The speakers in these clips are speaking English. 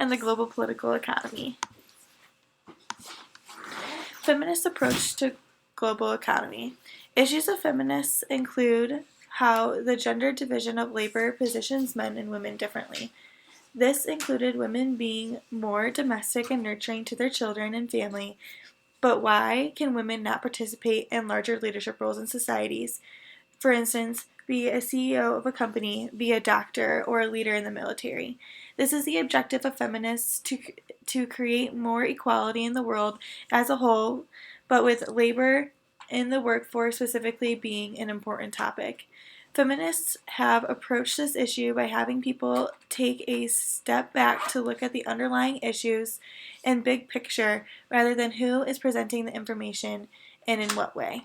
and the global political economy. Feminist approach to global economy. Issues of feminists include how the gender division of labor positions men and women differently. This included women being more domestic and nurturing to their children and family, but why can women not participate in larger leadership roles in societies? For instance, be a CEO of a company, be a doctor, or a leader in the military. This is the objective of feminists to create more equality in the world as a whole, but with labor in the workforce specifically being an important topic. Feminists have approached this issue by having people take a step back to look at the underlying issues and big picture rather than who is presenting the information and in what way.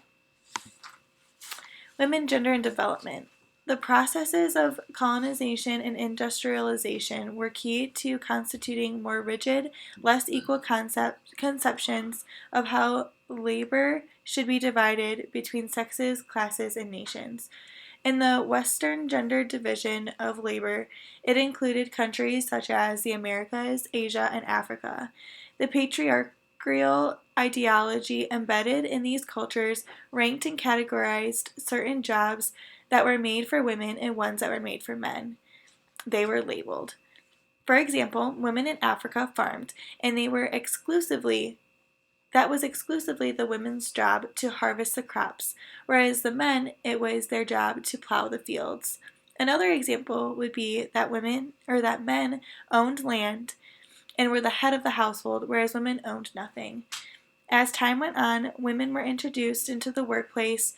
Women, gender, and development. The processes of colonization and industrialization were key to constituting more rigid, less equal conceptions of how labor should be divided between sexes, classes, and nations. In the Western gender division of labor, it included countries such as the Americas, Asia, and Africa. The patriarchal ideology embedded in these cultures ranked and categorized certain jobs that were made for women and ones that were made for men. They were labeled. For example, women in Africa farmed, and that was exclusively the women's job to harvest the crops, whereas the men, it was their job to plow the fields. Another example would be that men owned land and were the head of the household, whereas women owned nothing. As time went on, women were introduced into the workplace,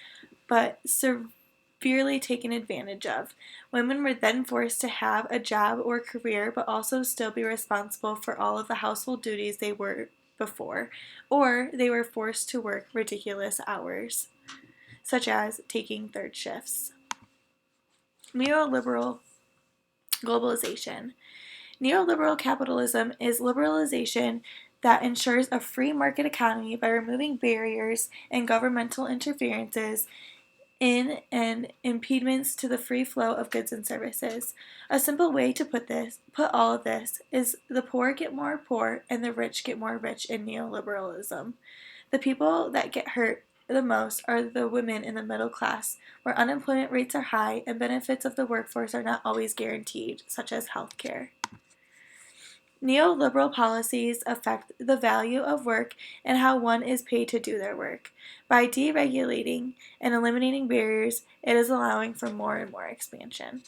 but severely taken advantage of. Women were then forced to have a job or career, but also still be responsible for all of the household duties they were before, or they were forced to work ridiculous hours, such as taking third shifts. Neoliberal globalization. Neoliberal capitalism is liberalization that ensures a free market economy by removing barriers and governmental interferences in and impediments to the free flow of goods and services. A simple way to put all of this is the poor get more poor and the rich get more rich in neoliberalism. The people that get hurt the most are the women in the middle class, where unemployment rates are high and benefits of the workforce are not always guaranteed, such as health care. Neoliberal policies affect the value of work and how one is paid to do their work. By deregulating and eliminating barriers, it is allowing for more and more expansion.